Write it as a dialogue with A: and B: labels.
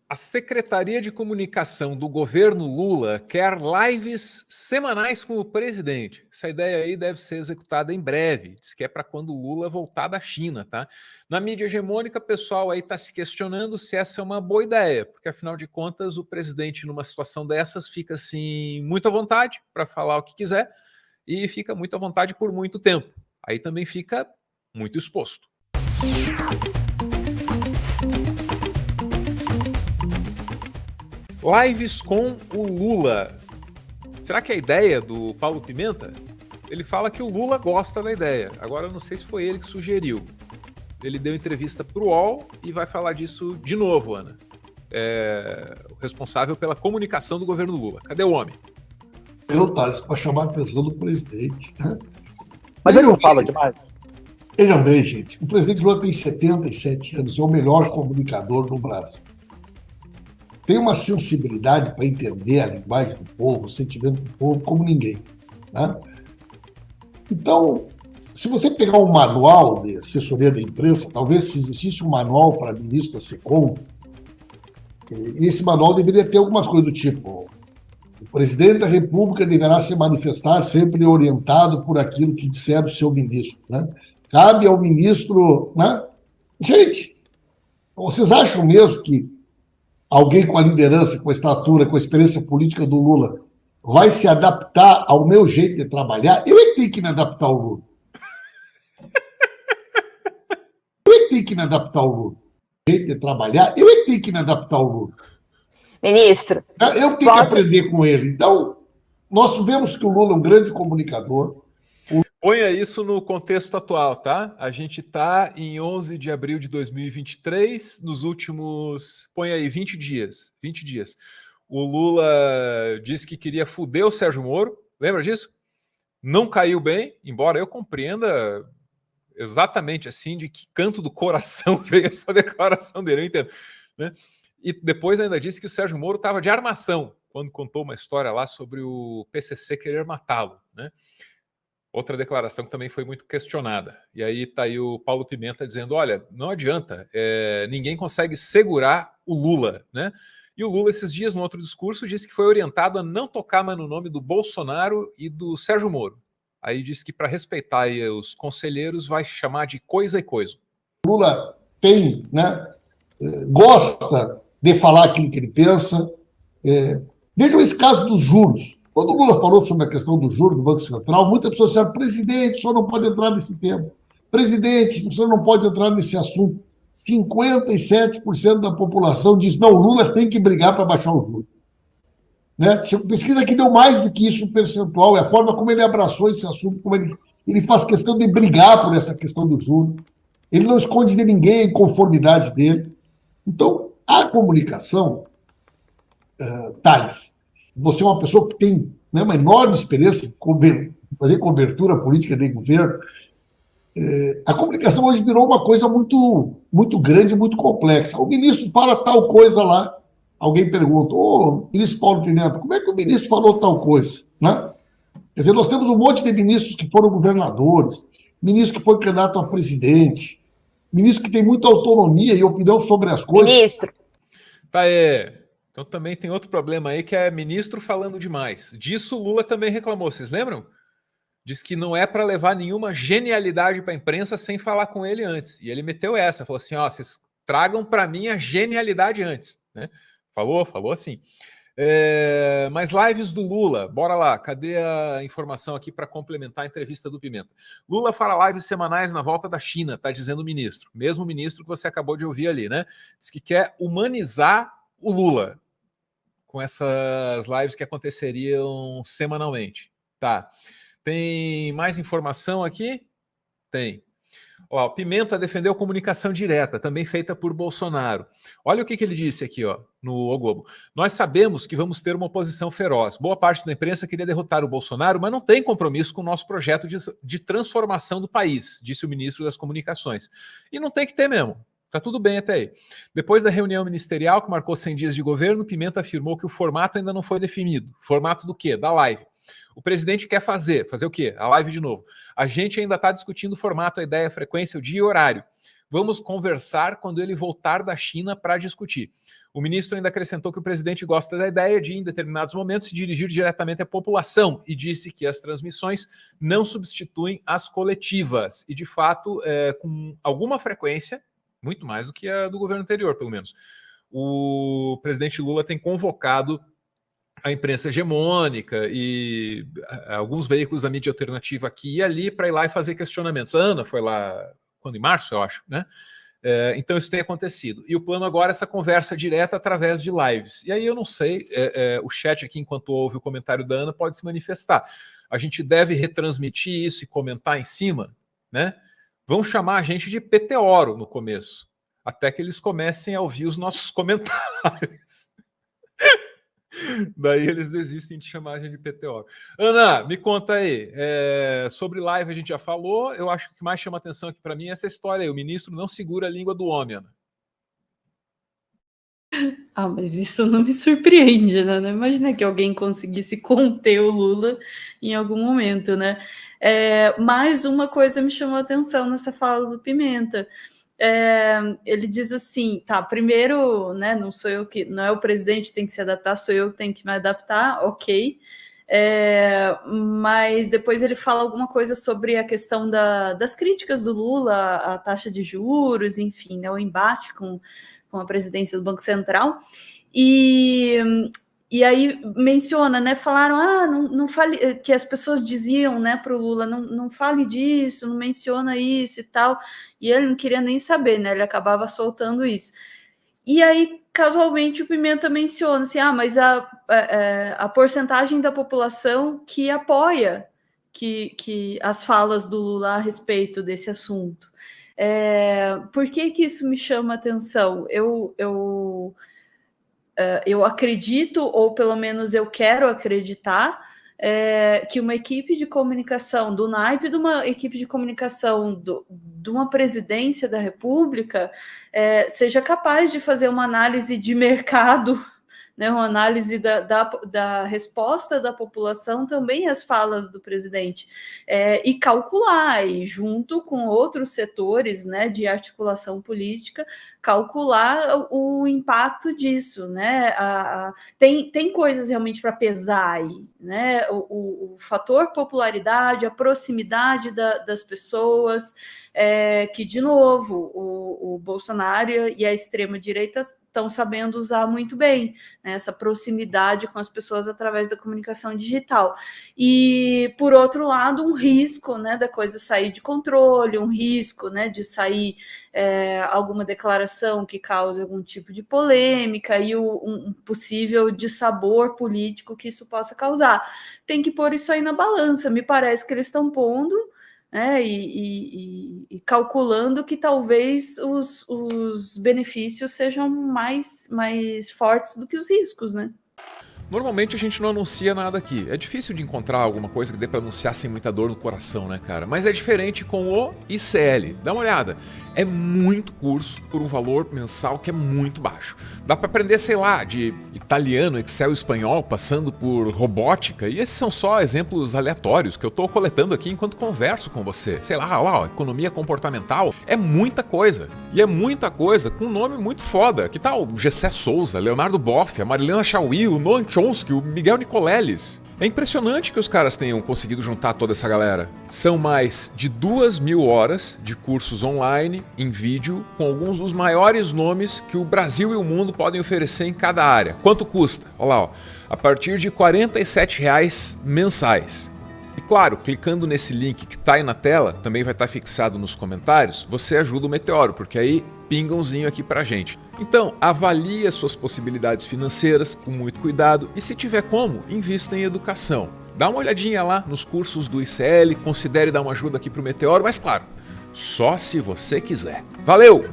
A: A Secretaria de Comunicação do governo Lula quer lives semanais com o presidente. Essa ideia aí deve ser executada em breve. Diz que é para quando o Lula voltar da China, tá? Na mídia hegemônica, o pessoal aí está se questionando se essa é uma boa ideia, porque afinal de contas o presidente numa situação dessas fica assim muito à vontade para falar o que quiser e fica muito à vontade por muito tempo. Aí também fica muito exposto. Lives com o Lula. Será que é a ideia do Paulo Pimenta? Ele fala que o Lula gosta da ideia. Agora eu não sei se foi ele que sugeriu. Ele deu entrevista para o UOL e vai falar disso de novo, Ana. O responsável pela comunicação do governo Lula. Cadê o homem?
B: Thales, para chamar a atenção do presidente.
C: Mas ele não fala demais.
B: Vejam bem, gente. O presidente Lula tem 77 anos, é o melhor comunicador do Brasil. Tem uma sensibilidade para entender a linguagem do povo, o sentimento do povo, como ninguém. Né? Então, se você pegar um manual de assessoria da imprensa, talvez se existisse um manual para ministro da SECOM, esse manual deveria ter algumas coisas do tipo: o presidente da República deverá se manifestar sempre orientado por aquilo que disser o seu ministro. Né? Cabe ao ministro... Né? Gente, vocês acham mesmo que alguém com a liderança, com a estatura, com a experiência política do Lula vai se adaptar ao meu jeito de trabalhar? Eu é que tenho que me adaptar ao Lula. Eu é que tenho que me adaptar ao Lula. Jeito de trabalhar, eu é que tenho que me adaptar ao Lula.
D: Ministro,
B: eu tenho que aprender com ele. Então, nós vemos que o Lula é um grande comunicador.
A: Ponha isso no contexto atual, tá? A gente está em 11 de abril de 2023, nos últimos, põe aí, 20 dias. 20 dias. O Lula disse que queria fuder o Sérgio Moro, lembra disso? Não caiu bem, embora eu compreenda exatamente assim de que canto do coração veio essa declaração dele, eu entendo. Né? E depois ainda disse que o Sérgio Moro estava de armação, quando contou uma história lá sobre o PCC querer matá-lo, né? Outra declaração que também foi muito questionada. E aí está aí o Paulo Pimenta dizendo, olha, não adianta, ninguém consegue segurar o Lula, né? E o Lula, esses dias, no outro discurso, disse que foi orientado a não tocar mais no nome do Bolsonaro e do Sérgio Moro. Aí disse que para respeitar aí os conselheiros vai chamar de coisa e coisa.
B: O Lula tem, né, gosta de falar aquilo que ele pensa. Vejam esse caso dos juros. Quando o Lula falou sobre a questão do juro do Banco Central, muitas pessoas disseram, presidente, o senhor não pode entrar nesse tema. Presidente, o senhor não pode entrar nesse assunto. 57% da população diz, não, o Lula tem que brigar para baixar o juro. Né? Pesquisa que deu mais do que isso, um percentual, é a forma como ele abraçou esse assunto, como ele faz questão de brigar por essa questão do juro. Ele não esconde de ninguém a inconformidade dele. Então, a comunicação, Thales, você é uma pessoa que tem, né, uma enorme experiência em fazer cobertura política de governo. A comunicação hoje virou uma coisa muito, muito grande, muito complexa. O ministro fala tal coisa lá, alguém pergunta, ministro Paulo Pimenta, como é que o ministro falou tal coisa? Né? Quer dizer, nós temos um monte de ministros que foram governadores, ministro que foi candidato a presidente, ministro que tem muita autonomia e opinião sobre as coisas.
D: Ministro.
A: Tá aí. Então também tem outro problema aí, que é ministro falando demais. Disso o Lula também reclamou, vocês lembram? Diz que não é para levar nenhuma genialidade para a imprensa sem falar com ele antes. E ele meteu essa, falou assim, vocês tragam para mim a genialidade antes. Né? Falou assim. Mas lives do Lula, bora lá, cadê a informação aqui para complementar a entrevista do Pimenta? Lula fará lives semanais na volta da China, tá dizendo o ministro. Mesmo ministro que você acabou de ouvir ali, né? Diz que quer humanizar o Lula com essas lives que aconteceriam semanalmente. Tá. Tem mais informação aqui? Tem. Ó, Pimenta defendeu comunicação direta, também feita por Bolsonaro. Olha o que ele disse aqui, ó, no O Globo. Nós sabemos que vamos ter uma oposição feroz. Boa parte da imprensa queria derrotar o Bolsonaro, mas não tem compromisso com o nosso projeto de transformação do país, disse o ministro das Comunicações. E não tem que ter mesmo. Tá tudo bem até aí. Depois da reunião ministerial, que marcou 100 dias de governo, Pimenta afirmou que o formato ainda não foi definido. Formato do quê? Da live. O presidente quer fazer o quê? A live de novo. A gente ainda está discutindo o formato, a ideia, a frequência, o dia e o horário. Vamos conversar quando ele voltar da China para discutir. O ministro ainda acrescentou que o presidente gosta da ideia de, em determinados momentos, se dirigir diretamente à população e disse que as transmissões não substituem as coletivas. E, de fato, com alguma frequência, muito mais do que a do governo anterior, pelo menos, o presidente Lula tem convocado a imprensa hegemônica e alguns veículos da mídia alternativa aqui e ali para ir lá e fazer questionamentos. A Ana foi lá, quando, em março, eu acho, né? Então isso tem acontecido. E o plano agora é essa conversa direta através de lives. E aí eu não sei, o chat aqui, enquanto ouve o comentário da Ana, pode se manifestar. A gente deve retransmitir isso e comentar em cima, né? Vão chamar a gente de Peteoro no começo, até que eles comecem a ouvir os nossos comentários. Daí eles desistem de chamar a gente de Peteoro. Ana, me conta aí. Sobre live a gente já falou. Eu acho que o que mais chama atenção aqui para mim é essa história aí. O ministro não segura a língua do homem, Ana.
E: Ah, mas isso não me surpreende, né? Não imagina que alguém conseguisse conter o Lula em algum momento, né? Mais uma coisa me chamou a atenção nessa fala do Pimenta. Ele diz assim, tá, primeiro, né, não é o presidente que tem que se adaptar, sou eu que tenho que me adaptar, ok, mas depois ele fala alguma coisa sobre a questão das críticas do Lula, a taxa de juros, enfim, né, o embate com a presidência do Banco Central, e aí menciona, né? Falaram, não fale, que as pessoas diziam, né, para o Lula, não fale disso, não menciona isso e tal, e ele não queria nem saber, né? Ele acabava soltando isso. E aí, casualmente, o Pimenta menciona assim, mas a porcentagem da população que apoia que as falas do Lula a respeito desse assunto. Por que isso me chama atenção? Eu acredito, ou pelo menos eu quero acreditar, que uma equipe de comunicação, do naipe de uma equipe de comunicação de uma presidência da República, seja capaz de fazer uma análise de mercado, né, uma análise da resposta da população também às falas do presidente, e calcular, e junto com outros setores, né, de articulação política, calcular o impacto disso, né? Tem coisas realmente para pesar aí, né? O fator popularidade, a proximidade das pessoas, que, de novo, o Bolsonaro e a extrema-direita estão sabendo usar muito bem, né, essa proximidade com as pessoas através da comunicação digital. E, por outro lado, um risco, né, da coisa sair de controle, um risco, né, de sair alguma declaração que cause algum tipo de polêmica e um possível dissabor político que isso possa causar. Tem que pôr isso aí na balança. Me parece que eles estão pondo, né, e calculando que talvez os benefícios sejam mais fortes do que os riscos, né?
A: Normalmente a gente não anuncia nada aqui. É difícil de encontrar alguma coisa que dê pra anunciar sem muita dor no coração, né, cara? Mas é diferente com o ICL. Dá uma olhada. É muito curso por um valor mensal que é muito baixo. Dá pra aprender, sei lá, de italiano, Excel, espanhol, passando por robótica. E esses são só exemplos aleatórios que eu tô coletando aqui enquanto converso com você. Sei lá, economia comportamental. É muita coisa. E é muita coisa com um nome muito foda. Que tal o Gessé Souza, Leonardo Boff, a Marilena Chauí, o Noam Chomsky, o Miguel Nicoleles. É impressionante que os caras tenham conseguido juntar toda essa galera. São mais de 2.000 horas de cursos online, em vídeo, com alguns dos maiores nomes que o Brasil e o mundo podem oferecer em cada área. Quanto custa? Olha lá, a partir de R$ 47,00 mensais. E claro, clicando nesse link que está aí na tela, também vai estar fixado nos comentários, você ajuda o Meteoro, porque aí pinga umzinho aqui pra gente. Então, avalie as suas possibilidades financeiras com muito cuidado e, se tiver como, invista em educação. Dá uma olhadinha lá nos cursos do ICL, considere dar uma ajuda aqui pro Meteoro, mas claro, só se você quiser. Valeu!